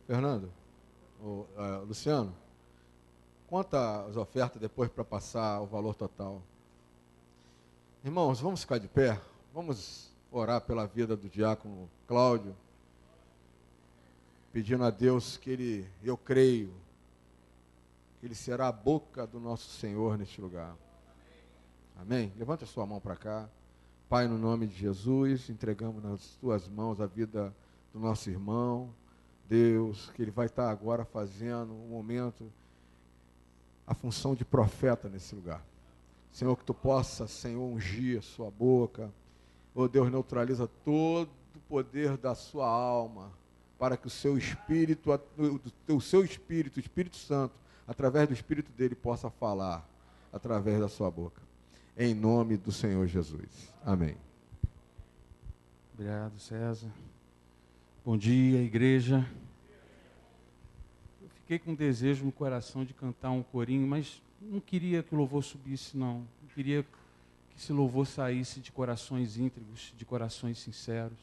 Fernando, Luciano, conta as ofertas depois para passar o valor total. Irmãos, vamos ficar de pé, vamos orar pela vida do diácono Cláudio, pedindo a Deus que eu creio, que ele será a boca do nosso Senhor neste lugar. Amém? Levante a sua mão para cá. Pai, no nome de Jesus, entregamos nas tuas mãos a vida do nosso irmão. Deus, que ele vai estar agora fazendo um momento, a função de profeta nesse lugar. Senhor, que tu possa, Senhor, ungir a sua boca. Oh Deus, neutraliza todo o poder da sua alma, para que o seu Espírito, o Espírito Santo, através do Espírito dele, possa falar através da sua boca. Em nome do Senhor Jesus. Amém. Obrigado, César. Bom dia, igreja. Eu fiquei com desejo no coração de cantar um corinho, mas não queria que o louvor subisse, não. Eu queria que esse louvor saísse de corações íntegros, de corações sinceros.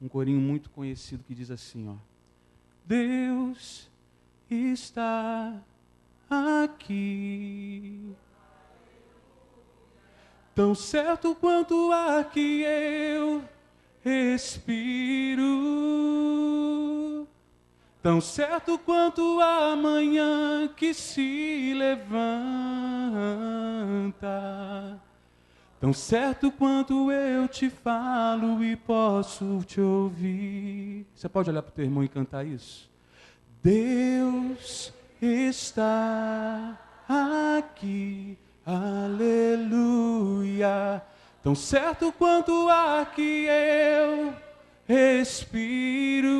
Um corinho muito conhecido que diz assim, ó: Deus está aqui, tão certo quanto o ar que eu respiro, tão certo quanto a manhã que se levanta, tão certo quanto eu te falo e posso te ouvir. Você pode olhar para o teu irmão e cantar isso? Deus está aqui, aleluia, tão certo quanto o ar que eu respiro,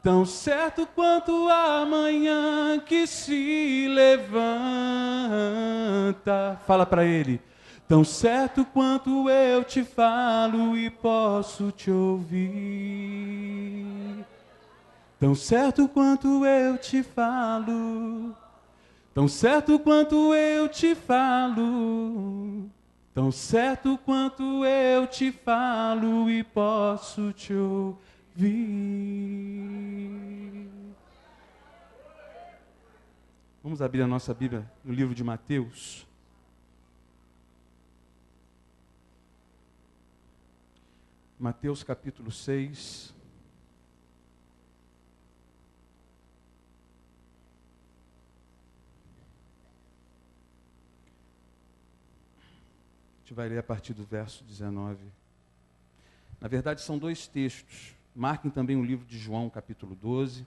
tão certo quanto a manhã que se levanta. Fala para ele. Tão certo quanto eu te falo e posso te ouvir. Tão certo quanto eu te falo, tão certo quanto eu te falo, tão certo quanto eu te falo e posso te ouvir. Vamos abrir a nossa Bíblia no livro de Mateus. Mateus capítulo 6. A gente vai ler a partir do verso 19. Na verdade, são dois textos. Marquem também o livro de João, capítulo 12.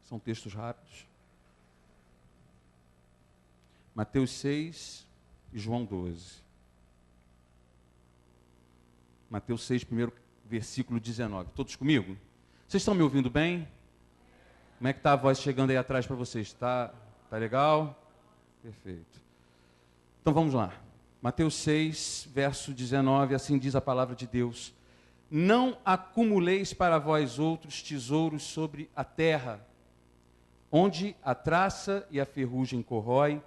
São textos rápidos. Mateus 6 e João 12. Mateus 6, primeiro versículo 19. Todos comigo? Vocês estão me ouvindo bem? Como é que está a voz chegando aí atrás para vocês? Está legal? Perfeito. Então vamos lá. Mateus 6, verso 19, assim diz a palavra de Deus: Não acumuleis para vós outros tesouros sobre a terra, onde a traça e a ferrugem corrói,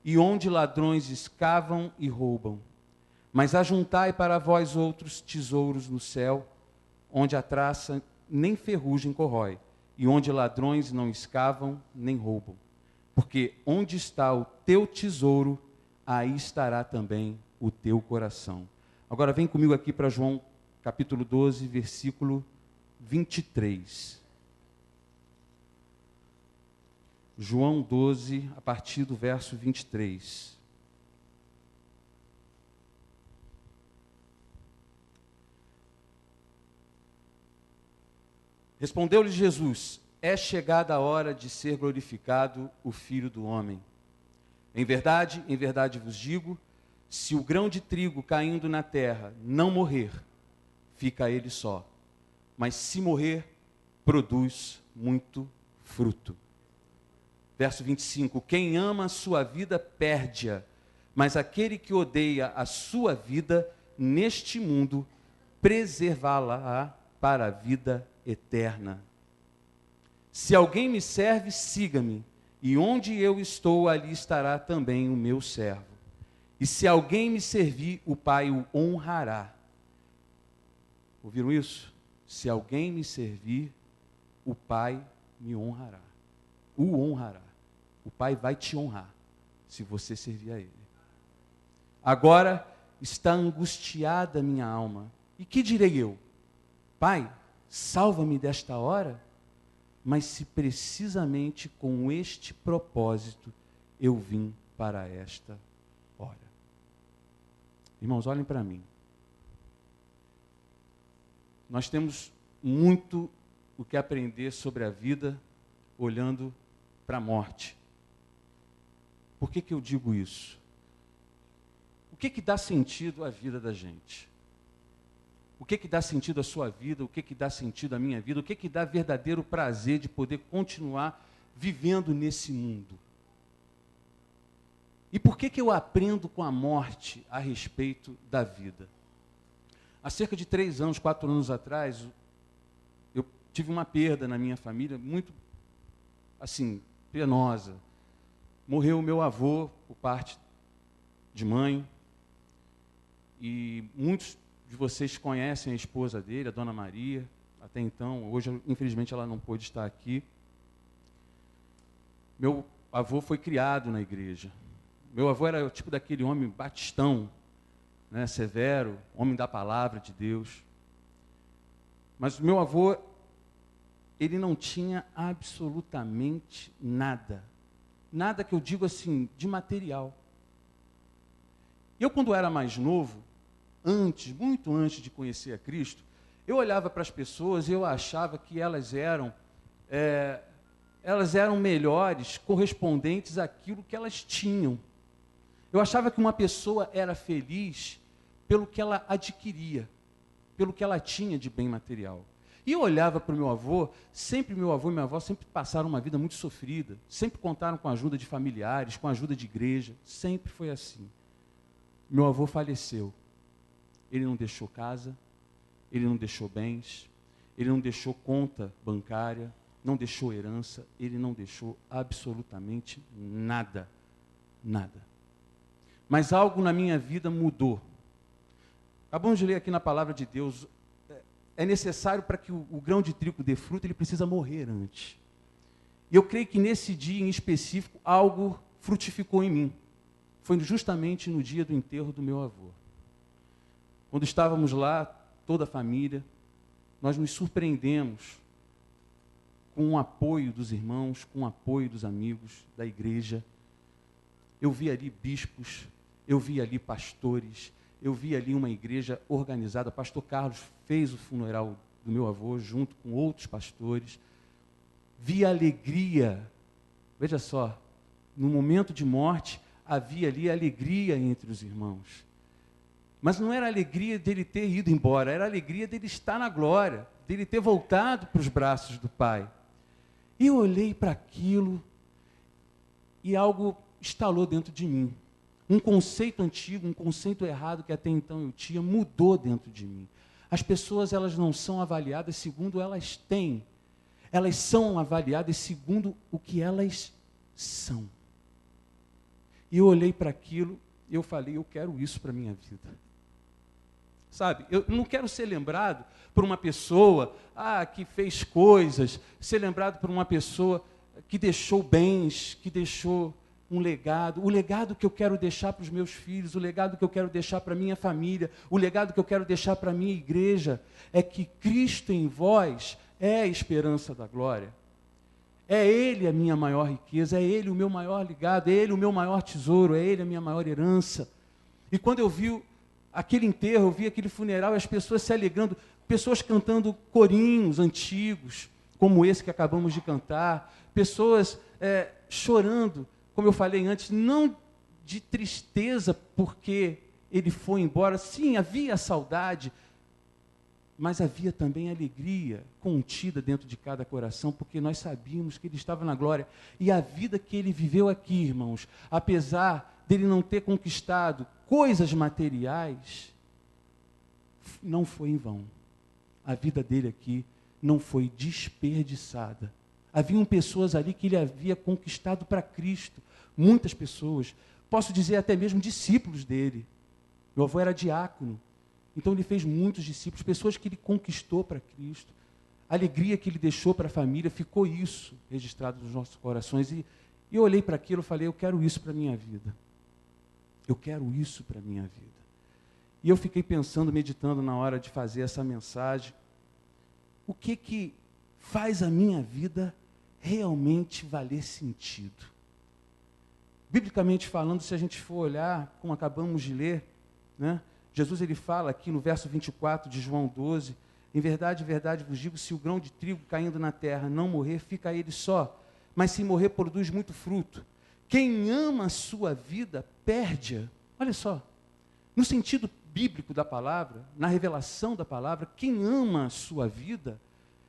e onde ladrões escavam e roubam. Mas ajuntai para vós outros tesouros no céu, onde a traça nem ferrugem corrói, e onde ladrões não escavam nem roubam. Porque onde está o teu tesouro, aí estará também o teu coração. Agora vem comigo aqui para João capítulo 12, versículo 23. João 12, a partir do verso 23. Respondeu-lhe Jesus: É chegada a hora de ser glorificado o Filho do Homem. Em verdade vos digo, se o grão de trigo caindo na terra não morrer, fica ele só. Mas se morrer, produz muito fruto. Verso 25, quem ama a sua vida, perde-a. Mas aquele que odeia a sua vida neste mundo, preservá-la para a vida eterna. Se alguém me serve, siga-me. E onde eu estou, ali estará também o meu servo. E se alguém me servir, o Pai o honrará. Ouviram isso? se alguém me servir, o Pai me honrará. O honrará. O Pai vai te honrar, se você servir a Ele. Agora está angustiada minha alma. E que direi eu? Pai, salva-me desta hora? Mas se precisamente com este propósito eu vim para esta hora. Irmãos, olhem para mim. Nós temos muito o que aprender sobre a vida olhando para a morte. Por que eu digo isso? O que dá sentido à vida da gente? O que dá sentido à sua vida? O que dá sentido à minha vida? O que dá verdadeiro prazer de poder continuar vivendo nesse mundo? E por que eu aprendo com a morte a respeito da vida? Há cerca de 3 anos, 4 anos atrás, eu tive uma perda na minha família muito, assim, penosa. Morreu o meu avô, por parte de mãe, e muitos de vocês conhecem a esposa dele, a Dona Maria, até então. Hoje, infelizmente, ela não pôde estar aqui. Meu avô foi criado na igreja. Meu avô era o tipo daquele homem batistão, né, severo, homem da palavra de Deus. Mas o meu avô, ele não tinha absolutamente nada. Nada que eu digo assim, de material. Eu, quando era mais novo, muito antes de conhecer a Cristo, eu olhava para as pessoas e eu achava que elas eram melhores, correspondentes àquilo que elas tinham. Eu achava que uma pessoa era feliz pelo que ela adquiria, pelo que ela tinha de bem material. E eu olhava para o meu avô e minha avó sempre passaram uma vida muito sofrida, sempre contaram com a ajuda de familiares, com a ajuda de igreja, sempre foi assim. Meu avô faleceu. Ele não deixou casa, ele não deixou bens, ele não deixou conta bancária, não deixou herança, ele não deixou absolutamente nada. Nada. Mas algo na minha vida mudou. Acabamos de ler aqui na palavra de Deus, é necessário para que o grão de trigo dê fruto, ele precisa morrer antes. E eu creio que nesse dia em específico, algo frutificou em mim. Foi justamente no dia do enterro do meu avô. Quando estávamos lá, toda a família, nós nos surpreendemos com o apoio dos irmãos, com o apoio dos amigos da igreja. Eu vi ali bispos, eu vi ali pastores, eu vi ali uma igreja organizada. O pastor Carlos fez o funeral do meu avô junto com outros pastores. Vi a alegria. Veja só, no momento de morte, havia ali alegria entre os irmãos. Mas não era a alegria dele ter ido embora, era a alegria dele estar na glória, dele ter voltado para os braços do Pai. E eu olhei para aquilo e algo estalou dentro de mim. Um conceito antigo, um conceito errado que até então eu tinha, mudou dentro de mim. As pessoas, elas não são avaliadas segundo elas têm. Elas são avaliadas segundo o que elas são. E eu olhei para aquilo e eu falei, eu quero isso para a minha vida. Sabe, eu não quero ser lembrado por uma pessoa que fez coisas, ser lembrado por uma pessoa que deixou bens, que deixou um legado. O legado que eu quero deixar para os meus filhos, o legado que eu quero deixar para a minha família, o legado que eu quero deixar para a minha igreja, é que Cristo em vós é a esperança da glória. É Ele a minha maior riqueza, é Ele o meu maior legado, é Ele o meu maior tesouro, é Ele a minha maior herança. E quando eu vi aquele enterro, eu vi aquele funeral, as pessoas se alegrando, pessoas cantando corinhos antigos, como esse que acabamos de cantar, pessoas chorando, como eu falei antes, não de tristeza porque ele foi embora. Sim, havia saudade, mas havia também alegria contida dentro de cada coração, porque nós sabíamos que ele estava na glória. E a vida que ele viveu aqui, irmãos, apesar dele não ter conquistado coisas materiais, não foi em vão. A vida dele aqui não foi desperdiçada. Haviam pessoas ali que ele havia conquistado para Cristo. Muitas pessoas, posso dizer até mesmo discípulos dele. Meu avô era diácono. Então ele fez muitos discípulos, pessoas que ele conquistou para Cristo. A alegria que ele deixou para a família, ficou isso registrado nos nossos corações. E eu olhei para aquilo e falei, eu quero isso para a minha vida. Eu quero isso para a minha vida. E eu fiquei pensando, meditando na hora de fazer essa mensagem, o que faz a minha vida realmente valer sentido? Biblicamente falando, se a gente for olhar, como acabamos de ler, né? Jesus ele fala aqui no verso 24 de João 12, em verdade vos digo, se o grão de trigo caindo na terra não morrer, fica ele só, mas se morrer, produz muito fruto. Quem ama a sua vida, perde-a. Olha só, no sentido bíblico da palavra, na revelação da palavra, quem ama a sua vida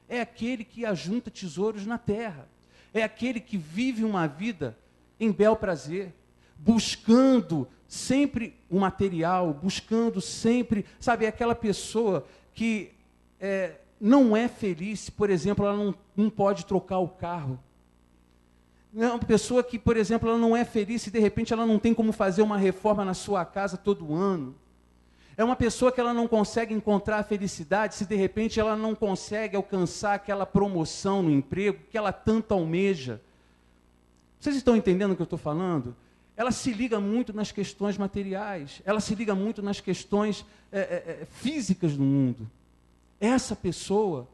é aquele que ajunta tesouros na terra, é aquele que vive uma vida em bel prazer, buscando sempre o material, buscando sempre, sabe, é aquela pessoa que não é feliz se, por exemplo, ela não pode trocar o carro. É uma pessoa que, por exemplo, ela não é feliz se de repente ela não tem como fazer uma reforma na sua casa todo ano. É uma pessoa que ela não consegue encontrar a felicidade se de repente ela não consegue alcançar aquela promoção no emprego que ela tanto almeja. Vocês estão entendendo o que eu estou falando? Ela se liga muito nas questões materiais, ela se liga muito nas questões físicas do mundo. Essa pessoa,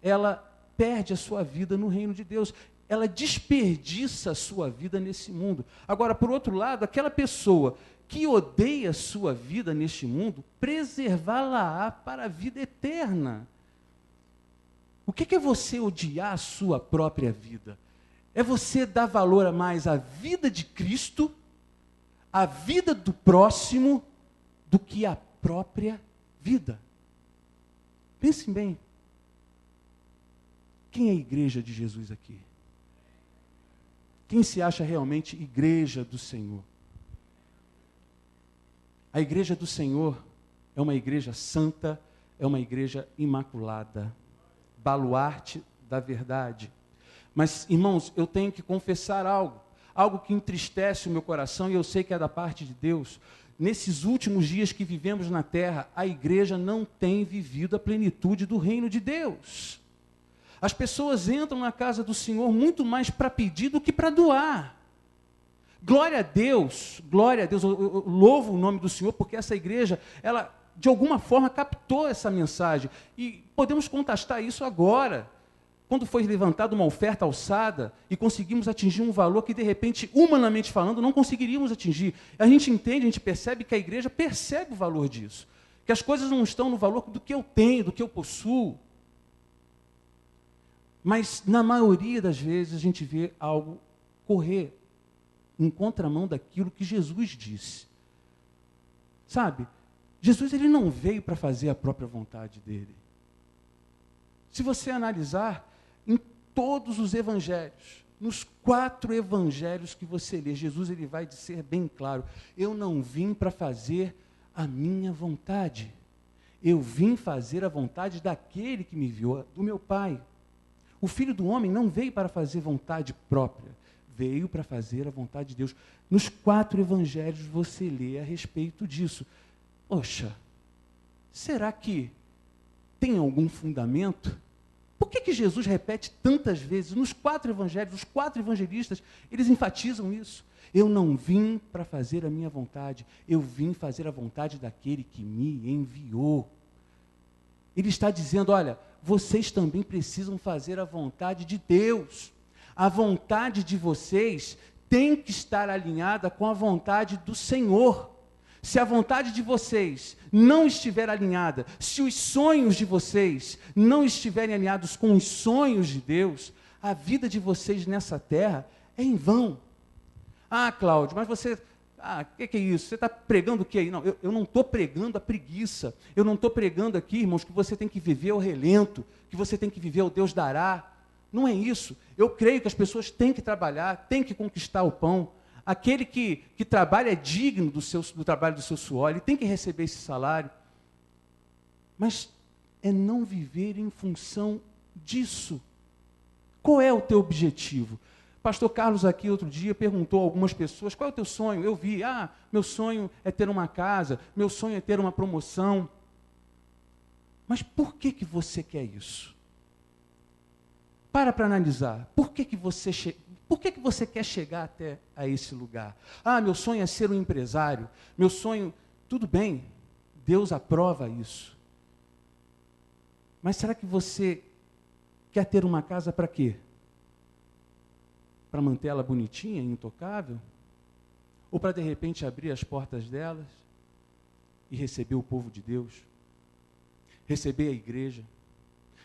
ela perde a sua vida no reino de Deus. Ela desperdiça a sua vida nesse mundo. Agora, por outro lado, aquela pessoa que odeia a sua vida neste mundo, preservá-la-á para a vida eterna. O que é você odiar a sua própria vida? É você dar valor a mais à vida de Cristo, à vida do próximo, do que à própria vida. Pensem bem. Quem é a igreja de Jesus aqui? Quem se acha realmente igreja do Senhor? A igreja do Senhor é uma igreja santa, é uma igreja imaculada, baluarte da verdade. Mas, irmãos, eu tenho que confessar algo que entristece o meu coração, e eu sei que é da parte de Deus. Nesses últimos dias que vivemos na terra, a igreja não tem vivido a plenitude do reino de Deus. As pessoas entram na casa do Senhor muito mais para pedir do que para doar. Glória a Deus, eu louvo o nome do Senhor, porque essa igreja, ela de alguma forma captou essa mensagem, e podemos contrastar isso agora, quando foi levantada uma oferta alçada, e conseguimos atingir um valor que de repente, humanamente falando, não conseguiríamos atingir. A gente entende, a gente percebe que a igreja percebe o valor disso, que as coisas não estão no valor do que eu tenho, do que eu possuo, mas na maioria das vezes a gente vê algo correr em contramão daquilo que Jesus disse. Sabe, Jesus ele não veio para fazer a própria vontade dele. Se você analisar em todos os evangelhos, nos 4 evangelhos que você lê, Jesus ele vai dizer bem claro, eu não vim para fazer a minha vontade, eu vim fazer a vontade daquele que me enviou, do meu Pai. O Filho do Homem não veio para fazer vontade própria, veio para fazer a vontade de Deus. Nos 4 evangelhos você lê a respeito disso. Poxa, será que tem algum fundamento? Por que Jesus repete tantas vezes? Nos 4 evangelhos, os 4 evangelistas, eles enfatizam isso. Eu não vim para fazer a minha vontade, eu vim fazer a vontade daquele que me enviou. Ele está dizendo, olha, vocês também precisam fazer a vontade de Deus. A vontade de vocês tem que estar alinhada com a vontade do Senhor. Se a vontade de vocês não estiver alinhada, se os sonhos de vocês não estiverem alinhados com os sonhos de Deus, a vida de vocês nessa terra é em vão. Ah, Cláudio, mas você... o que é isso? Você está pregando o que aí? Não, eu não estou pregando a preguiça. Eu não estou pregando aqui, irmãos, que você tem que viver ao relento, que você tem que viver o Deus dará. Não é isso. Eu creio que as pessoas têm que trabalhar, têm que conquistar o pão. Aquele que trabalha é digno do trabalho do seu suor, ele tem que receber esse salário. Mas é não viver em função disso. Qual é o teu objetivo? Pastor Carlos aqui outro dia perguntou a algumas pessoas, qual é o teu sonho? Eu vi, meu sonho é ter uma casa, meu sonho é ter uma promoção. Mas por que você quer isso? Para analisar. Por que você quer chegar até a esse lugar? Ah, meu sonho é ser um empresário. Meu sonho... Tudo bem, Deus aprova isso. Mas será que você quer ter uma casa para quê? Para mantê-la bonitinha, intocável? Ou para, de repente, abrir as portas delas e receber o povo de Deus? Receber a igreja?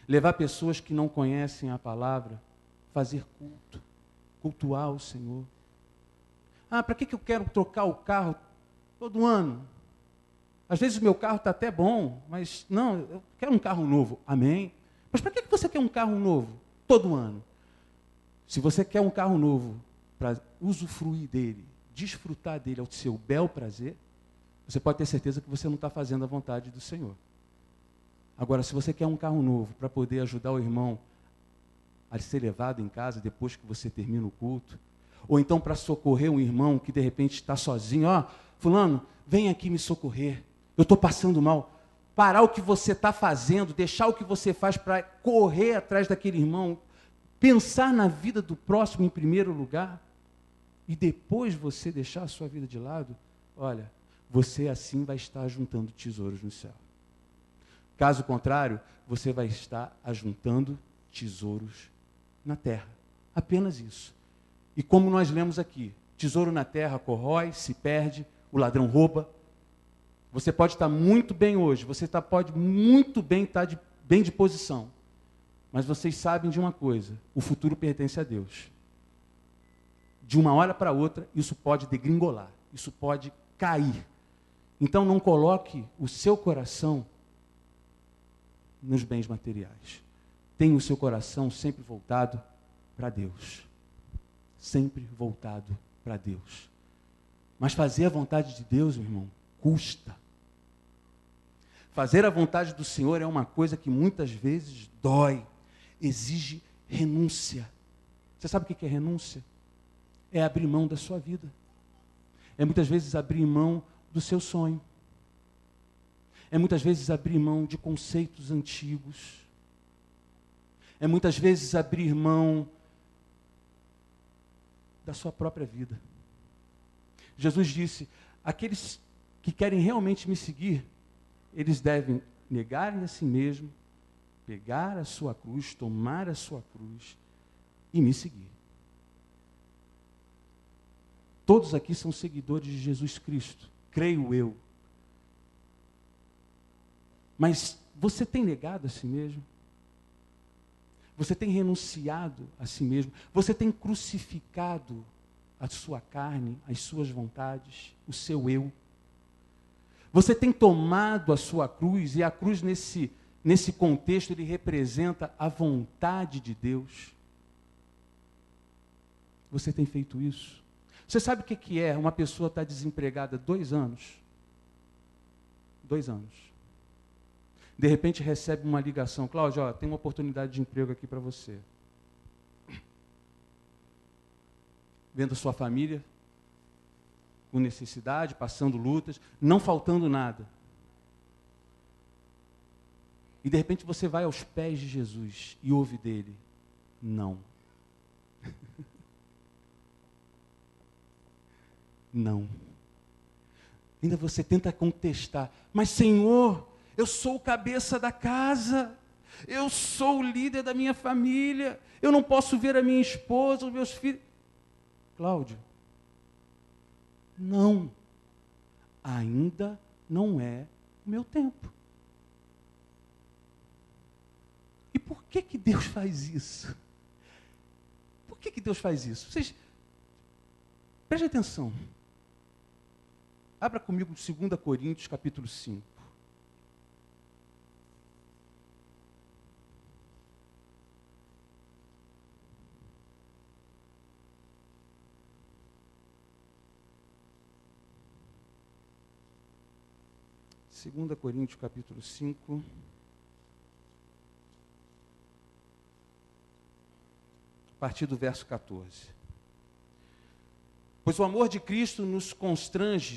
Levar pessoas que não conhecem a palavra, fazer culto, cultuar o Senhor. Ah, para que eu quero trocar o carro todo ano? Às vezes o meu carro está até bom, mas não, eu quero um carro novo. Amém? Mas para que você quer um carro novo todo ano? Se você quer um carro novo para usufruir dele, desfrutar dele ao seu bel prazer, você pode ter certeza que você não está fazendo a vontade do Senhor. Agora, se você quer um carro novo para poder ajudar o irmão a ser levado em casa depois que você termina o culto, ou então para socorrer um irmão que de repente está sozinho, ó, fulano, vem aqui me socorrer, eu estou passando mal. Parar o que você está fazendo, deixar o que você faz para correr atrás daquele irmão, pensar na vida do próximo em primeiro lugar, e depois você deixar a sua vida de lado, olha, você assim vai estar ajuntando tesouros no céu. Caso contrário, você vai estar ajuntando tesouros na terra. Apenas isso. E como nós lemos aqui, tesouro na terra corrói, se perde, o ladrão rouba. Você pode estar muito bem hoje, pode muito bem estar bem de posição. Mas vocês sabem de uma coisa, o futuro pertence a Deus. De uma hora para outra, isso pode degringolar, isso pode cair. Então não coloque o seu coração nos bens materiais. Tenha o seu coração sempre voltado para Deus. Sempre voltado para Deus. Mas fazer a vontade de Deus, meu irmão, custa. Fazer a vontade do Senhor é uma coisa que muitas vezes dói, exige renúncia. Você sabe o que é renúncia? É abrir mão da sua vida. É muitas vezes abrir mão do seu sonho. É muitas vezes abrir mão de conceitos antigos. É muitas vezes abrir mão da sua própria vida. Jesus disse, aqueles que querem realmente me seguir, eles devem negar a si mesmo, pegar a sua cruz, tomar a sua cruz e me seguir. Todos aqui são seguidores de Jesus Cristo, creio eu. Mas você tem negado a si mesmo? Você tem renunciado a si mesmo? Você tem crucificado a sua carne, as suas vontades, o seu eu? Você tem tomado a sua cruz, e a cruz nesse contexto, ele representa a vontade de Deus. Você tem feito isso? Você sabe o que é uma pessoa estar desempregada 2 anos? 2 anos. De repente recebe uma ligação, Cláudio, ó, tem uma oportunidade de emprego aqui para você. Vendo a sua família com necessidade, passando lutas, não faltando nada. E de repente você vai aos pés de Jesus e ouve dele, não. Não. Ainda você tenta contestar, mas Senhor, eu sou o cabeça da casa, eu sou o líder da minha família, eu não posso ver a minha esposa, os meus filhos. Cláudio, não, ainda não é o meu tempo. E por que Deus faz isso? Por que Deus faz isso? Vocês, prestem atenção. Abra comigo 2 Coríntios, capítulo 5. Segunda Coríntios, capítulo 5. A partir do verso 14. Pois o amor de Cristo nos constrange,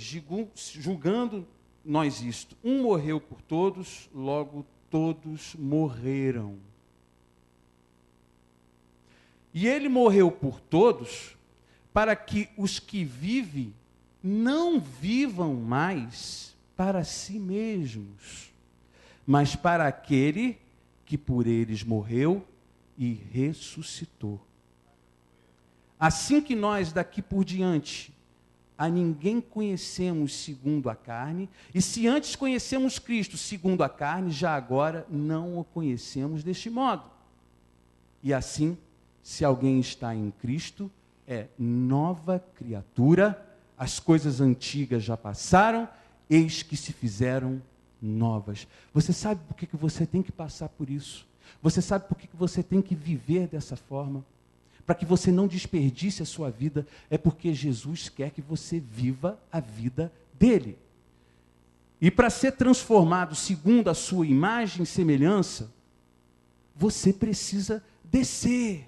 julgando nós isto. Um morreu por todos, logo todos morreram. E ele morreu por todos, para que os que vivem não vivam mais para si mesmos, mas para aquele que por eles morreu e ressuscitou. Assim que nós daqui por diante a ninguém conhecemos segundo a carne, e se antes conhecemos Cristo segundo a carne, já agora não o conhecemos deste modo. E assim, se alguém está em Cristo, é nova criatura, as coisas antigas já passaram, eis que se fizeram novas. Você sabe por que você tem que passar por isso? Você sabe por que você tem que viver dessa forma? Para que você não desperdice a sua vida, é porque Jesus quer que você viva a vida dele. E para ser transformado segundo a sua imagem e semelhança, você precisa descer.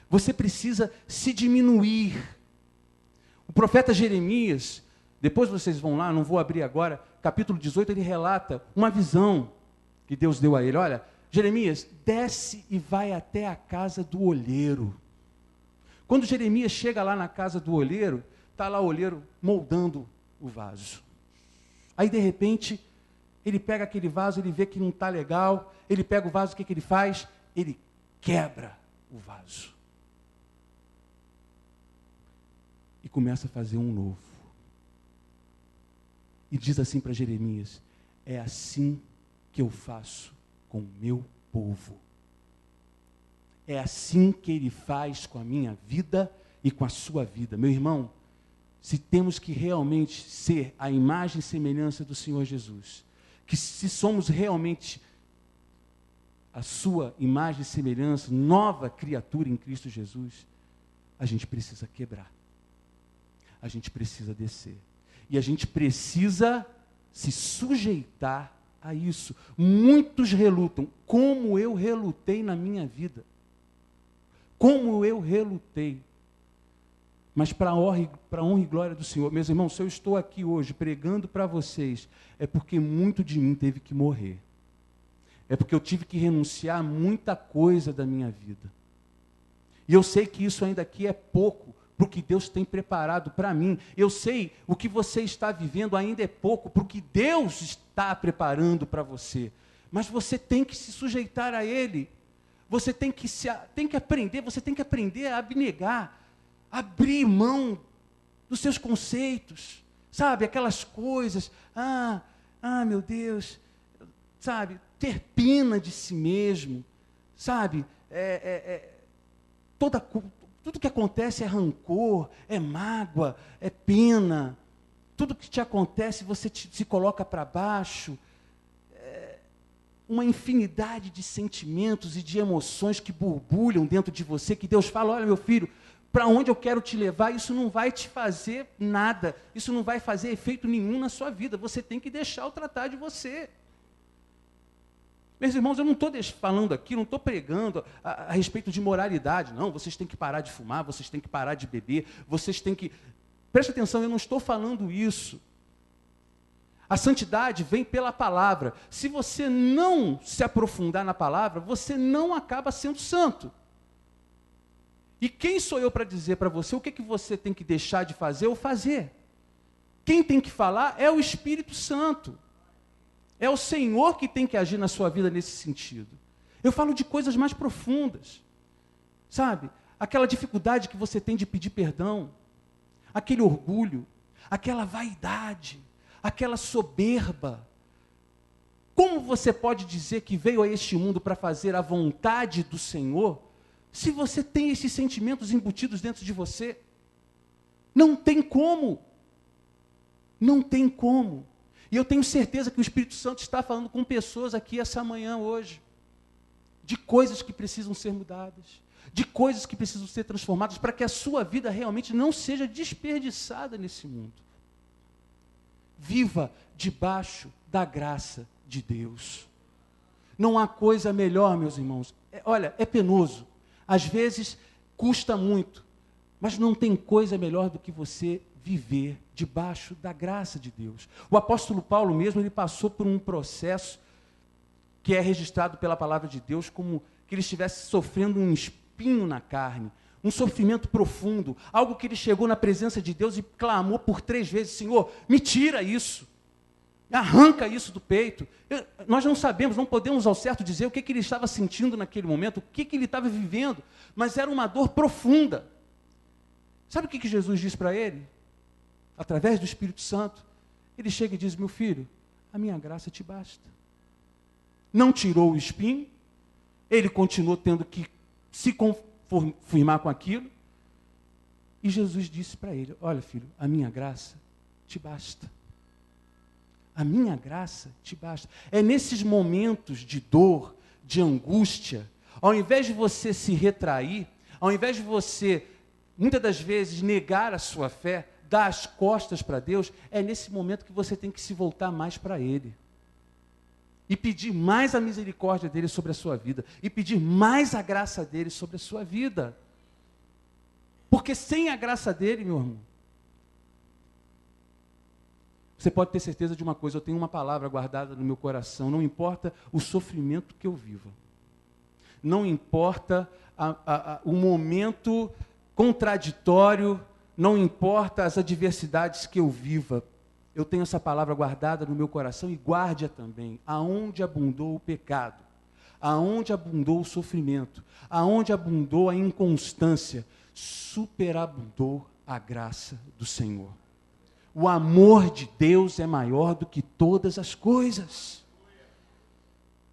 Você precisa se diminuir. O profeta Jeremias, depois vocês vão lá, não vou abrir agora, capítulo 18, ele relata uma visão que Deus deu a ele. Olha, Jeremias, desce e vai até a casa do olheiro. Quando Jeremias chega lá na casa do olheiro, está lá o olheiro moldando o vaso. Aí, de repente, ele pega aquele vaso, ele vê que não está legal, ele pega o vaso, o que ele faz? Ele quebra o vaso. E começa a fazer um novo. E diz assim para Jeremias, é assim que eu faço com o meu povo. É assim que ele faz com a minha vida e com a sua vida. Meu irmão, se temos que realmente ser a imagem e semelhança do Senhor Jesus, que se somos realmente a sua imagem e semelhança, nova criatura em Cristo Jesus, a gente precisa quebrar. A gente precisa descer. E a gente precisa se sujeitar a isso. Muitos relutam, como eu relutei na minha vida. Como eu relutei. Mas para a honra e glória do Senhor, meus irmãos, se eu estou aqui hoje pregando para vocês, é porque muito de mim teve que morrer. É porque eu tive que renunciar a muita coisa da minha vida. E eu sei que isso ainda aqui é pouco para o que Deus tem preparado para mim. Eu sei o que você está vivendo ainda é pouco para o que Deus está preparando para você. Mas você tem que se sujeitar a Ele. Você tem que aprender, você tem que aprender a abnegar, abrir mão dos seus conceitos, sabe? Aquelas coisas, meu Deus, sabe? Ter pena de si mesmo, sabe? Tudo que acontece é rancor, é mágoa, é pena. Tudo que te acontece, você se coloca para baixo. Uma infinidade de sentimentos e de emoções que borbulham dentro de você, que Deus fala, olha meu filho, para onde eu quero te levar, isso não vai te fazer nada, isso não vai fazer efeito nenhum na sua vida, você tem que deixar eu tratar de você. Meus irmãos, eu não estou falando aqui, não estou pregando a respeito de moralidade, não, vocês têm que parar de fumar, vocês têm que parar de beber, vocês têm que... Preste atenção, eu não estou falando isso. A santidade vem pela palavra. Se você não se aprofundar na palavra, você não acaba sendo santo. E quem sou eu para dizer para você o que você tem que deixar de fazer ou fazer? Quem tem que falar é o Espírito Santo. É o Senhor que tem que agir na sua vida nesse sentido. Eu falo de coisas mais profundas. Sabe? Aquela dificuldade que você tem de pedir perdão, aquele orgulho, aquela vaidade, aquela soberba. Como você pode dizer que veio a este mundo para fazer a vontade do Senhor, se você tem esses sentimentos embutidos dentro de você? Não tem como. Não tem como. E eu tenho certeza que o Espírito Santo está falando com pessoas aqui essa manhã, hoje, de coisas que precisam ser mudadas, de coisas que precisam ser transformadas, para que a sua vida realmente não seja desperdiçada nesse mundo. Viva debaixo da graça de Deus. Não há coisa melhor, meus irmãos. Olha, é penoso. Às vezes custa muito. Mas não tem coisa melhor do que você viver debaixo da graça de Deus. O apóstolo Paulo mesmo, ele passou por um processo que é registrado pela palavra de Deus como que ele estivesse sofrendo um espinho na carne, um sofrimento profundo, algo que ele chegou na presença de Deus e clamou por 3 vezes: Senhor, me tira isso, arranca isso do peito. Nós não sabemos, não podemos ao certo dizer o que ele estava sentindo naquele momento, o que ele estava vivendo, mas era uma dor profunda. Sabe o que Jesus diz para ele? Através do Espírito Santo, ele chega e diz: meu filho, a minha graça te basta. Não tirou o espinho, ele continuou tendo que se conformar com aquilo, e Jesus disse para ele: olha, filho, a minha graça te basta. A minha graça te basta. É nesses momentos de dor, de angústia, ao invés de você se retrair, ao invés de você, muitas das vezes, negar a sua fé, dar as costas para Deus, é nesse momento que você tem que se voltar mais para Ele. E pedir mais a misericórdia dEle sobre a sua vida. E pedir mais a graça dEle sobre a sua vida. Porque sem a graça dEle, meu irmão, você pode ter certeza de uma coisa: eu tenho uma palavra guardada no meu coração. Não importa o sofrimento que eu viva. Não importa o momento contraditório. Não importa as adversidades que eu viva. Eu tenho essa palavra guardada no meu coração, e guarde-a também. Aonde abundou o pecado, aonde abundou o sofrimento, aonde abundou a inconstância, superabundou a graça do Senhor. O amor de Deus é maior do que todas as coisas.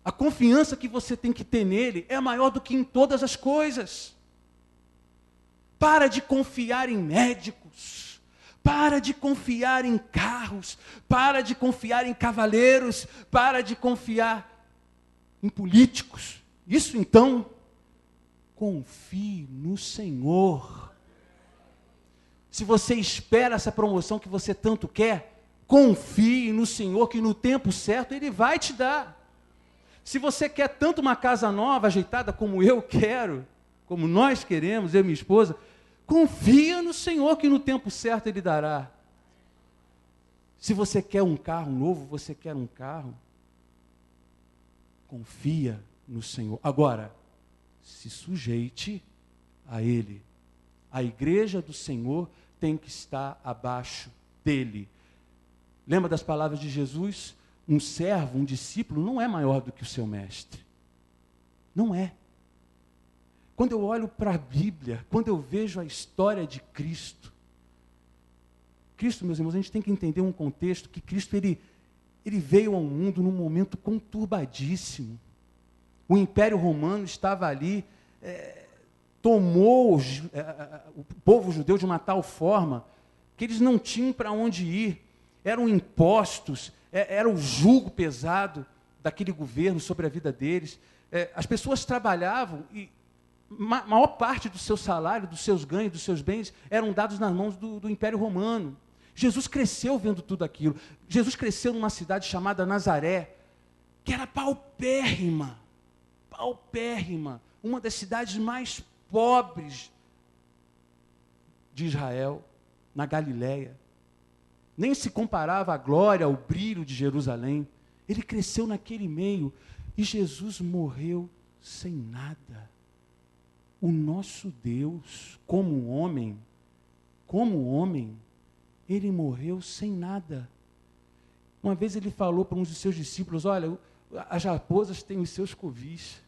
A confiança que você tem que ter nele é maior do que em todas as coisas. Para de confiar em médicos. Para de confiar em carros, para de confiar em cavaleiros, para de confiar em políticos. Isso então, confie no Senhor. Se você espera essa promoção que você tanto quer, confie no Senhor, que no tempo certo Ele vai te dar. Se você quer tanto uma casa nova, ajeitada, como eu quero, como nós queremos, eu e minha esposa, confia no Senhor que no tempo certo Ele dará. Se você quer um carro novo, você quer um carro, confia no Senhor. Agora, se sujeite a Ele. A igreja do Senhor tem que estar abaixo dEle. Lembra das palavras de Jesus? Um servo, um discípulo, não é maior do que o seu mestre. Não é. Quando eu olho para a Bíblia, quando eu vejo a história de Cristo, meus irmãos, a gente tem que entender um contexto que Cristo, ele veio ao mundo num momento conturbadíssimo. O Império Romano estava ali, tomou o povo judeu de uma tal forma que eles não tinham para onde ir. Eram impostos, era o jugo pesado daquele governo sobre a vida deles. As pessoas trabalhavam e maior parte do seu salário, dos seus ganhos, dos seus bens, eram dados nas mãos do Império Romano. Jesus cresceu vendo tudo aquilo. Jesus cresceu numa cidade chamada Nazaré, que era paupérrima, uma das cidades mais pobres de Israel, na Galileia. Nem se comparava a glória, ao brilho de Jerusalém. Ele cresceu naquele meio e Jesus morreu sem nada. O nosso Deus, como homem, Ele morreu sem nada. Uma vez Ele falou para uns de seus discípulos: olha, as raposas têm os seus covis,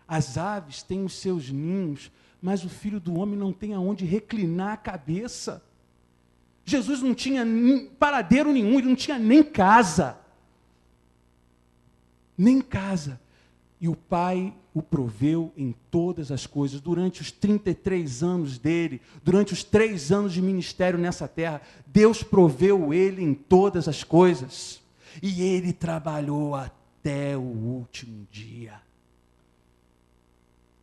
as aves têm os seus ninhos, mas o Filho do Homem não tem aonde reclinar a cabeça. Jesus não tinha paradeiro nenhum, Ele não tinha nem casa. Nem casa. E o Pai o proveu em todas as coisas. Durante os 33 anos dele, durante os 3 anos de ministério nessa terra, Deus proveu ele em todas as coisas. E ele trabalhou até o último dia.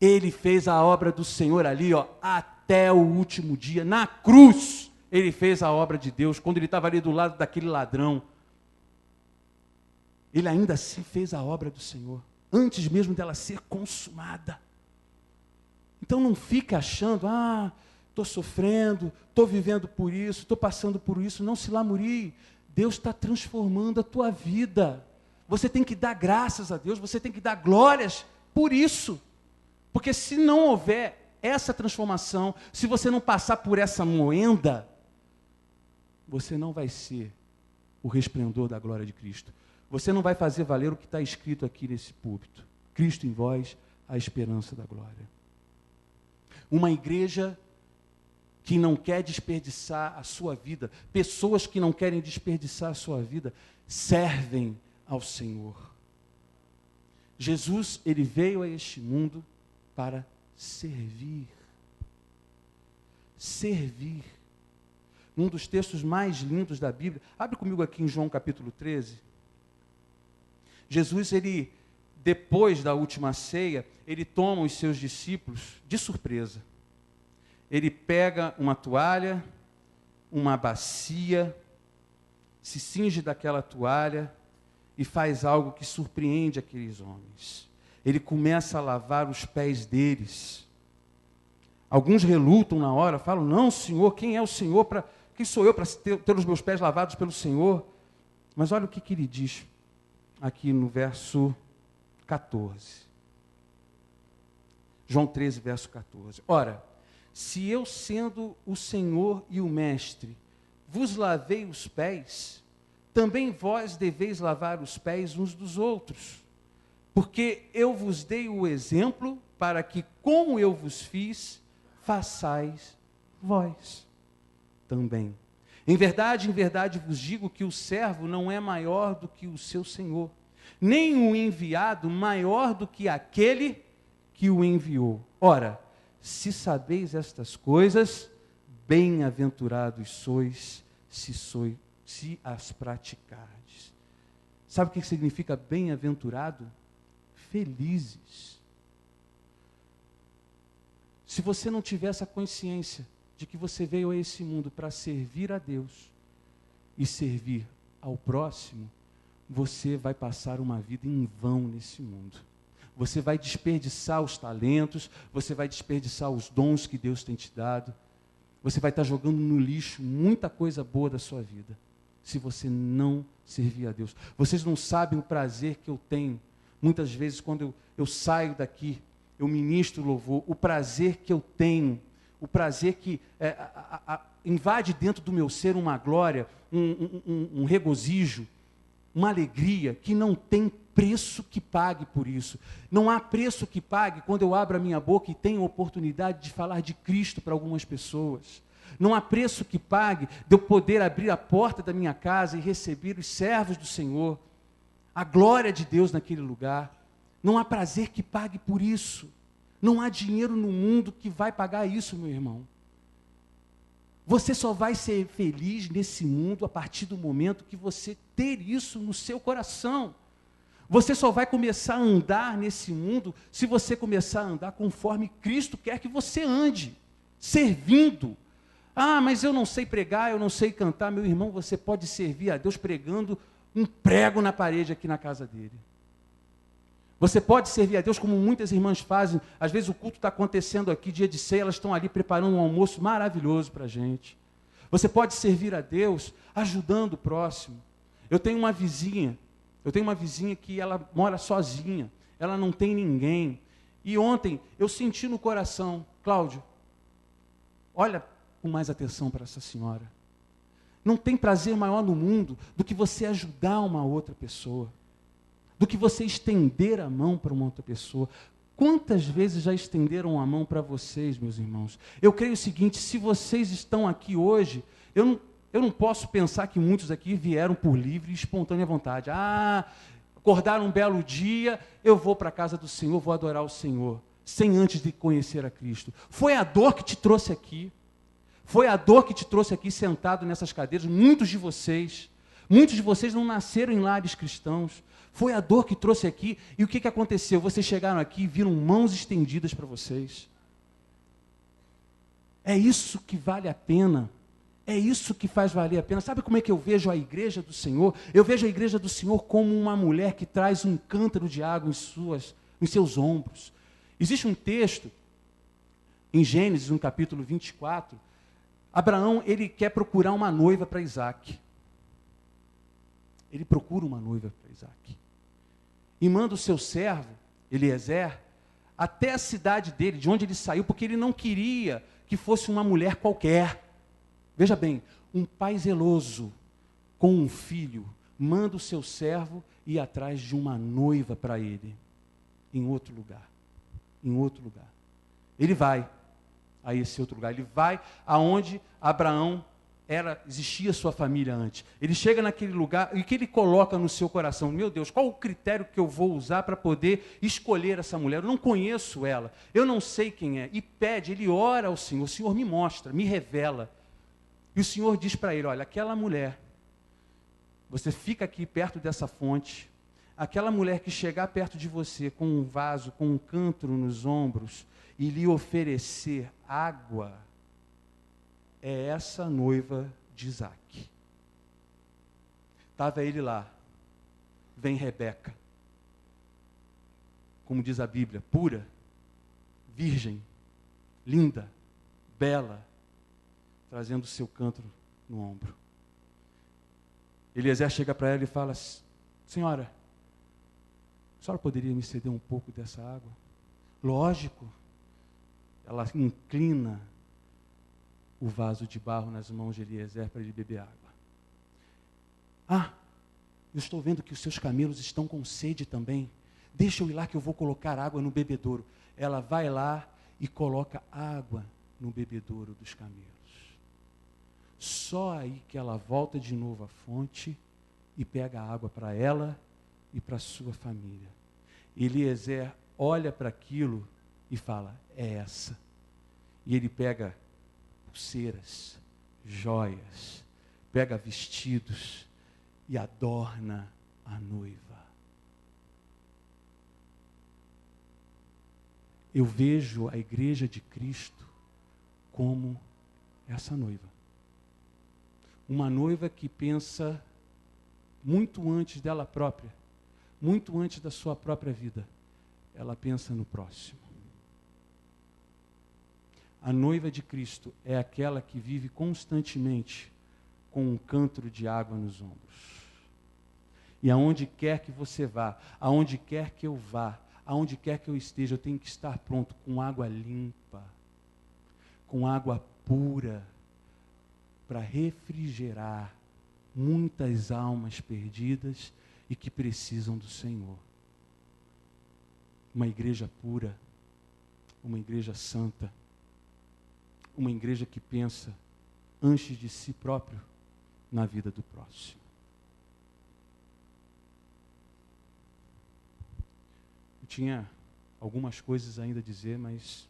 Ele fez a obra do Senhor ali, até o último dia. Na cruz, ele fez a obra de Deus. Quando ele estava ali do lado daquele ladrão, ele ainda assim fez a obra do Senhor, antes mesmo dela ser consumada. Então não fica achando, estou sofrendo, estou vivendo por isso, estou passando por isso. Não se lamurie. Deus está transformando a tua vida. você tem que dar graças a Deus, você tem que dar glórias por isso. Porque se não houver essa transformação, se você não passar por essa moenda, você não vai ser o resplendor da glória de Cristo. Você não vai fazer valer o que está escrito aqui nesse púlpito. Cristo em vós, a esperança da glória. Uma igreja que não quer desperdiçar a sua vida, pessoas que não querem desperdiçar a sua vida, servem ao Senhor. Jesus, ele veio a este mundo para servir. Servir. Um dos textos mais lindos da Bíblia, abre comigo aqui em João capítulo 13. Jesus, ele, depois da última ceia, ele toma os seus discípulos de surpresa. Ele pega uma toalha, uma bacia, se cinge daquela toalha e faz algo que surpreende aqueles homens. Ele começa a lavar os pés deles. Alguns relutam na hora, falam, não, Senhor, quem é o Senhor? Quem sou eu para ter os meus pés lavados pelo Senhor? Mas olha o que ele diz aqui no verso 14. João 13, verso 14. Ora, se eu, sendo o Senhor e o Mestre, vos lavei os pés, também vós deveis lavar os pés uns dos outros. Porque eu vos dei o exemplo para que, como eu vos fiz, façais vós também. Em verdade vos digo que o servo não é maior do que o seu senhor, nem o enviado maior do que aquele que o enviou. Ora, se sabeis estas coisas, bem-aventurados sois, se as praticardes. Sabe o que significa bem-aventurado? Felizes. Se você não tiver essa consciência de que você veio a esse mundo para servir a Deus e servir ao próximo, você vai passar uma vida em vão nesse mundo. Você vai desperdiçar os talentos, você vai desperdiçar os dons que Deus tem te dado, você vai estar jogando no lixo muita coisa boa da sua vida, se você não servir a Deus. Vocês não sabem o prazer que eu tenho, muitas vezes quando eu saio daqui, eu ministro louvor, o prazer que eu tenho, o prazer que invade dentro do meu ser uma glória, um regozijo, uma alegria que não tem preço que pague por isso. Não há preço que pague quando eu abro a minha boca e tenho a oportunidade de falar de Cristo para algumas pessoas. Não há preço que pague de eu poder abrir a porta da minha casa e receber os servos do Senhor, a glória de Deus naquele lugar. Não há prazer que pague por isso. Não há dinheiro no mundo que vai pagar isso, meu irmão. Você só vai ser feliz nesse mundo a partir do momento que você ter isso no seu coração. Você só vai começar a andar nesse mundo se você começar a andar conforme Cristo quer que você ande, servindo. Ah, mas eu não sei pregar, eu não sei cantar. Meu irmão, você pode servir a Deus pregando um prego na parede aqui na casa dele. Você pode servir a Deus como muitas irmãs fazem. Às vezes o culto está acontecendo aqui, dia de ceia, elas estão ali preparando um almoço maravilhoso para a gente. Você pode servir a Deus ajudando o próximo. Eu tenho uma vizinha que ela mora sozinha, ela não tem ninguém. E ontem eu senti no coração, Cláudio, olha com mais atenção para essa senhora. Não tem prazer maior no mundo do que você ajudar uma outra pessoa, do que você estender a mão para uma outra pessoa. Quantas vezes já estenderam a mão para vocês, meus irmãos? Eu creio o seguinte, se vocês estão aqui hoje, eu não posso pensar que muitos aqui vieram por livre e espontânea vontade. Acordaram um belo dia, eu vou para a casa do Senhor, vou adorar o Senhor, sem antes de conhecer a Cristo. Foi a dor que te trouxe aqui. Foi a dor que te trouxe aqui sentado nessas cadeiras. Muitos de vocês não nasceram em lares cristãos. Foi a dor que trouxe aqui. E o que aconteceu? Vocês chegaram aqui e viram mãos estendidas para vocês. É isso que vale a pena. É isso que faz valer a pena. Sabe como é que eu vejo a igreja do Senhor? Eu vejo a igreja do Senhor como uma mulher que traz um cântaro de água em seus ombros. Existe um texto, em Gênesis, no capítulo 24, Abraão, ele quer procurar uma noiva para Isaac. Ele procura uma noiva para Isaac. e manda o seu servo, Eliezer, até a cidade dele, de onde ele saiu, porque ele não queria que fosse uma mulher qualquer. Veja bem, um pai zeloso com um filho, manda o seu servo ir atrás de uma noiva para ele, em outro lugar. Em outro lugar. Ele vai a esse outro lugar. Ele vai aonde Abraão existia sua família antes. Ele chega naquele lugar e o que ele coloca no seu coração? Meu Deus, qual o critério que eu vou usar para poder escolher essa mulher? Eu não conheço ela, eu não sei quem é. E pede, ele ora ao Senhor, o Senhor me mostra, me revela. E o Senhor diz para ele, olha, aquela mulher, você fica aqui perto dessa fonte, aquela mulher que chegar perto de você com um vaso, com um cântaro nos ombros e lhe oferecer água, é essa noiva de Isaac. Estava ele lá, vem Rebeca, como diz a Bíblia, pura, virgem, linda, bela, trazendo o seu cântaro no ombro. Eliezer chega para ela e fala, senhora, a senhora poderia me ceder um pouco dessa água? Lógico. Ela inclina o vaso de barro nas mãos de Eliezer para ele beber água. Ah, eu estou vendo que os seus camelos estão com sede também. Deixa eu ir lá que eu vou colocar água no bebedouro. Ela vai lá e coloca água no bebedouro dos camelos. Só aí que ela volta de novo à fonte e pega a água para ela e para a sua família. Eliezer olha para aquilo e fala, é essa. E ele pega pulseiras, joias, pega vestidos e adorna a noiva. Eu vejo a igreja de Cristo como essa noiva. Uma noiva que pensa muito antes dela própria, muito antes da sua própria vida. Ela pensa no próximo. A noiva de Cristo é aquela que vive constantemente com um cântaro de água nos ombros. E aonde quer que você vá, aonde quer que eu vá, aonde quer que eu esteja, eu tenho que estar pronto com água limpa, com água pura, para refrigerar muitas almas perdidas e que precisam do Senhor. Uma igreja pura, uma igreja santa, uma igreja que pensa antes de si próprio na vida do próximo. Eu tinha algumas coisas ainda a dizer, mas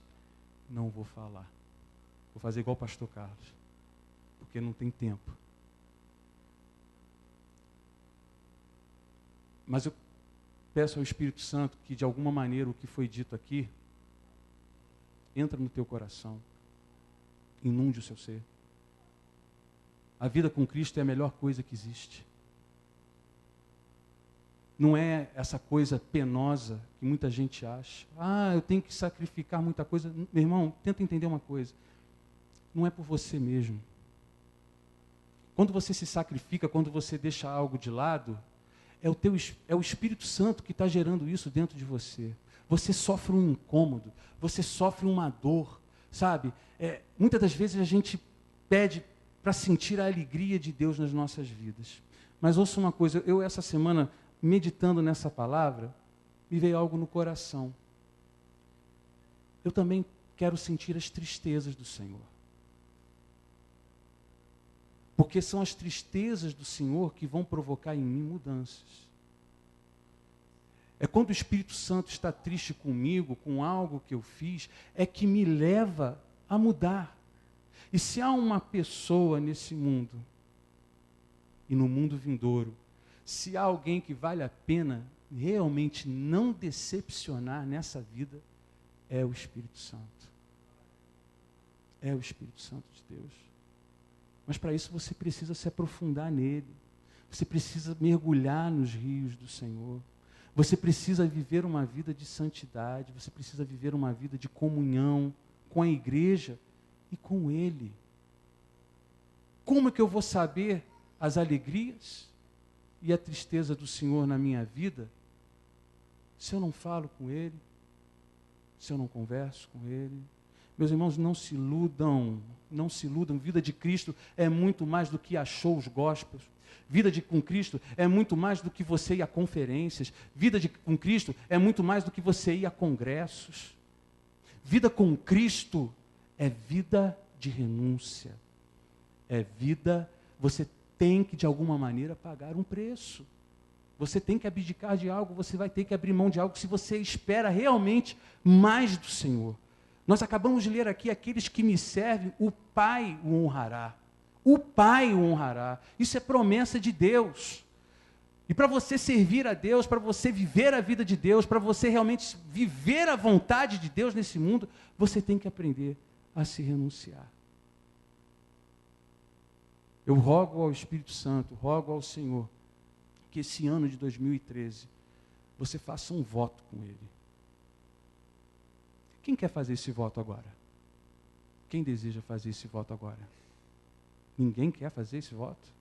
não vou falar. Vou fazer igual o pastor Carlos, porque não tem tempo. Mas eu peço ao Espírito Santo que, de alguma maneira, o que foi dito aqui, entra no teu coração, inunde o seu ser. A vida com Cristo é a melhor coisa que existe. Não é essa coisa penosa que muita gente acha. Ah, eu tenho que sacrificar muita coisa. Meu irmão, tenta entender uma coisa. Não é por você mesmo. Quando você se sacrifica, quando você deixa algo de lado, é o Espírito Santo que está gerando isso dentro de você. Você sofre um incômodo, você sofre uma dor, sabe? Muitas das vezes a gente pede para sentir a alegria de Deus nas nossas vidas. Mas ouça uma coisa, eu essa semana, meditando nessa palavra, me veio algo no coração. Eu também quero sentir as tristezas do Senhor. Porque são as tristezas do Senhor que vão provocar em mim mudanças. É quando o Espírito Santo está triste comigo, com algo que eu fiz, é que me leva a mudar. E se há uma pessoa nesse mundo, e no mundo vindouro, se há alguém que vale a pena realmente não decepcionar nessa vida, é o Espírito Santo. É o Espírito Santo de Deus. Mas para isso você precisa se aprofundar nele. Você precisa mergulhar nos rios do Senhor. Você precisa viver uma vida de santidade. Você precisa viver uma vida de comunhão com a igreja e com Ele. Como é que eu vou saber as alegrias e a tristeza do Senhor na minha vida se eu não falo com Ele, se eu não converso com Ele? Meus irmãos, não se iludam, não se iludam. Vida de Cristo é muito mais do que shows gospels. Com Cristo é muito mais do que você ir a conferências. Com Cristo é muito mais do que você ir a congressos. Vida com Cristo é vida de renúncia. É vida, você tem que de alguma maneira pagar um preço. Você tem que abdicar de algo, você vai ter que abrir mão de algo se você espera realmente mais do Senhor. Nós acabamos de ler aqui, aqueles que me servem, o Pai o honrará. O Pai o honrará. Isso é promessa de Deus. E para você servir a Deus, para você viver a vida de Deus, para você realmente viver a vontade de Deus nesse mundo, você tem que aprender a se renunciar. Eu rogo ao Espírito Santo, rogo ao Senhor, que esse ano de 2013, você faça um voto com Ele. Quem quer fazer esse voto agora? Quem deseja fazer esse voto agora? Ninguém quer fazer esse voto?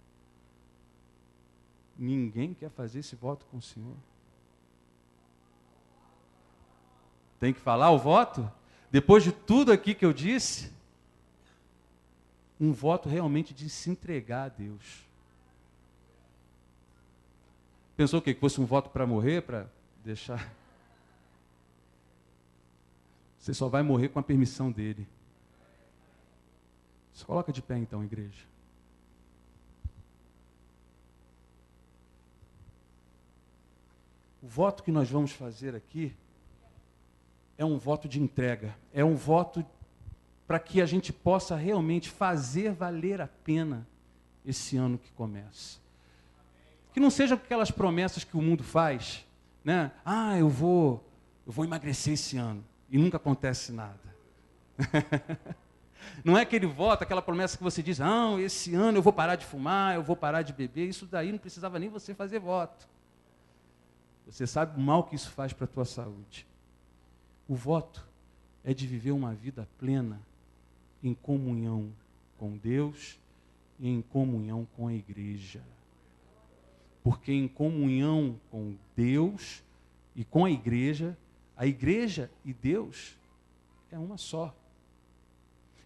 Ninguém quer fazer esse voto com o Senhor? Tem que falar o voto? Depois de tudo aqui que eu disse? Um voto realmente de se entregar a Deus. Pensou o quê? Que fosse um voto para morrer, para deixar? Você só vai morrer com a permissão dele. Se coloca de pé então, igreja. O voto que nós vamos fazer aqui é um voto de entrega. É um voto para que a gente possa realmente fazer valer a pena esse ano que começa. Que não sejam aquelas promessas que o mundo faz, né? Ah, eu vou emagrecer esse ano. E nunca acontece nada. Não é aquele voto, aquela promessa que você diz, não, esse ano eu vou parar de fumar, eu vou parar de beber. Isso daí não precisava nem você fazer voto. Você sabe o mal que isso faz para a tua saúde. O voto é de viver uma vida plena em comunhão com Deus e em comunhão com a igreja. Porque em comunhão com Deus e com a igreja e Deus é uma só.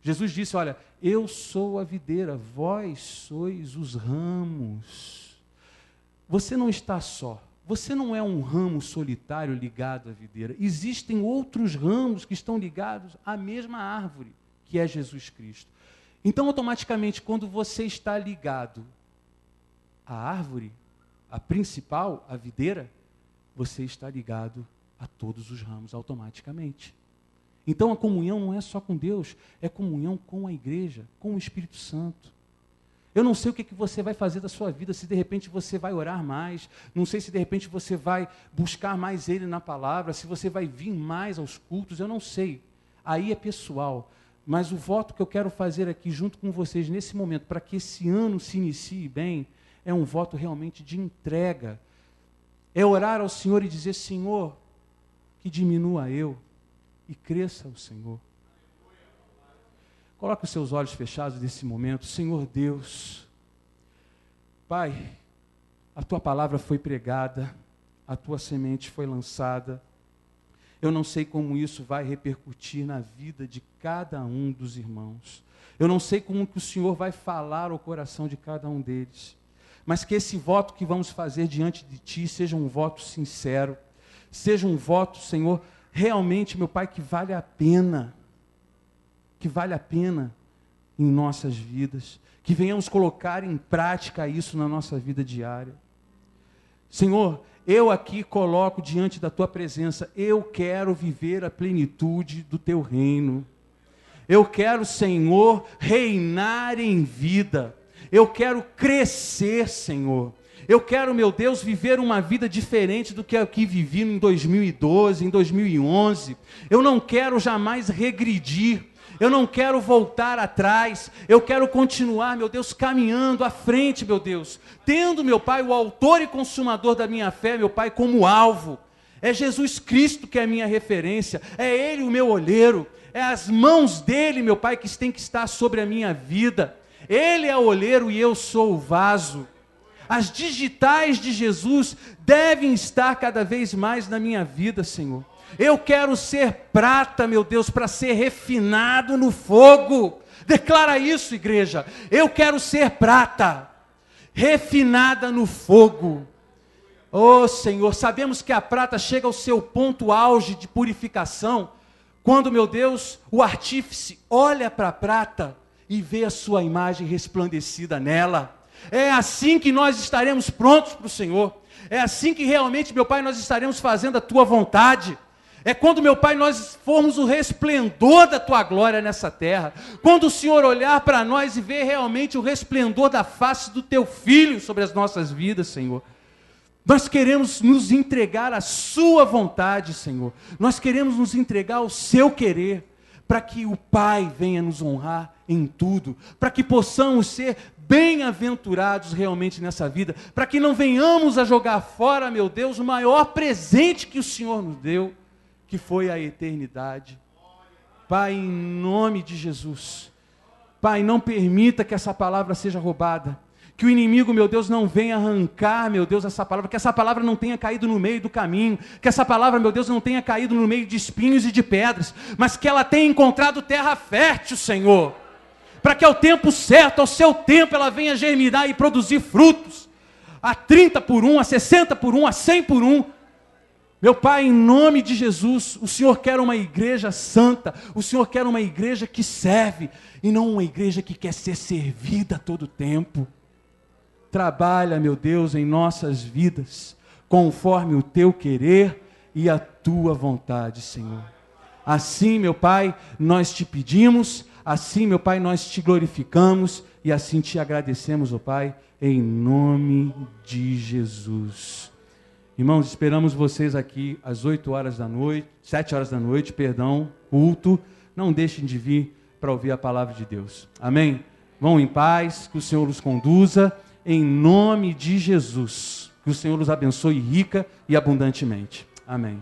Jesus disse, olha, eu sou a videira, vós sois os ramos. Você não está só. Você não é um ramo solitário ligado à videira. Existem outros ramos que estão ligados à mesma árvore, que é Jesus Cristo. Então, automaticamente, quando você está ligado à árvore, a principal, a videira, você está ligado a todos os ramos automaticamente. Então a comunhão não é só com Deus, é comunhão com a igreja, com o Espírito Santo. Eu não sei o que você vai fazer da sua vida, se de repente você vai orar mais, não sei se de repente você vai buscar mais Ele na palavra, se você vai vir mais aos cultos, eu não sei. Aí é pessoal. Mas o voto que eu quero fazer aqui junto com vocês nesse momento, para que esse ano se inicie bem, é um voto realmente de entrega. É orar ao Senhor e dizer, Senhor, que diminua eu e cresça o Senhor. Coloque os seus olhos fechados nesse momento. Senhor Deus, Pai, a Tua palavra foi pregada, a Tua semente foi lançada. Eu não sei como isso vai repercutir na vida de cada um dos irmãos. Eu não sei como que o Senhor vai falar ao coração de cada um deles. Mas que esse voto que vamos fazer diante de Ti seja um voto sincero, seja um voto, Senhor, realmente, meu Pai, que vale a pena em nossas vidas, que venhamos colocar em prática isso na nossa vida diária. Senhor, eu aqui coloco diante da Tua presença, eu quero viver a plenitude do Teu reino. Eu quero, Senhor, reinar em vida. Eu quero crescer, Senhor. Eu quero, meu Deus, viver uma vida diferente do que a que vivi em 2012, em 2011. Eu não quero jamais regredir. Eu não quero voltar atrás. Eu quero continuar, meu Deus, caminhando à frente, meu Deus. Tendo, meu Pai, o autor e consumador da minha fé, meu Pai, como alvo. É Jesus Cristo que é a minha referência. É Ele o meu olheiro. É as mãos dEle, meu Pai, que tem que estar sobre a minha vida. Ele é o olheiro e eu sou o vaso. As digitais de Jesus devem estar cada vez mais na minha vida, Senhor. Eu quero ser prata, meu Deus, para ser refinado no fogo. Declara isso, igreja. Eu quero ser prata, refinada no fogo. Oh, Senhor, sabemos que a prata chega ao seu ponto auge de purificação, quando, meu Deus, o artífice olha para a prata e vê a sua imagem resplandecida nela. É assim que nós estaremos prontos para o Senhor. É assim que realmente, meu Pai, nós estaremos fazendo a Tua vontade. É quando, meu Pai, nós formos o resplendor da Tua glória nessa terra. Quando o Senhor olhar para nós e ver realmente o resplendor da face do Teu Filho sobre as nossas vidas, Senhor. Nós queremos nos entregar à Sua vontade, Senhor. Nós queremos nos entregar ao Seu querer, para que o Pai venha nos honrar em tudo, para que possamos ser bem-aventurados realmente nessa vida, para que não venhamos a jogar fora, meu Deus, o maior presente que o Senhor nos deu, que foi a eternidade. Pai, em nome de Jesus, Pai, não permita que essa palavra seja roubada, que o inimigo, meu Deus, não venha arrancar, meu Deus, essa palavra, que essa palavra não tenha caído no meio do caminho, que essa palavra, meu Deus, não tenha caído no meio de espinhos e de pedras, mas que ela tenha encontrado terra fértil, Senhor, para que ao tempo certo, ao seu tempo, ela venha germinar e produzir frutos, a 30 por 1, a 60 por 1, a 100 por 1, meu Pai, em nome de Jesus, o Senhor quer uma igreja santa, o Senhor quer uma igreja que serve, e não uma igreja que quer ser servida a todo tempo. Trabalha, meu Deus, em nossas vidas, conforme o Teu querer e a Tua vontade, Senhor. Assim, meu Pai, nós Te pedimos, assim, meu Pai, nós Te glorificamos, e assim Te agradecemos, ó Pai, em nome de Jesus. Irmãos, esperamos vocês aqui às 7 horas da noite, culto. Não deixem de vir para ouvir a palavra de Deus. Amém? Vão em paz, que o Senhor os conduza, em nome de Jesus. Que o Senhor os abençoe rica e abundantemente. Amém.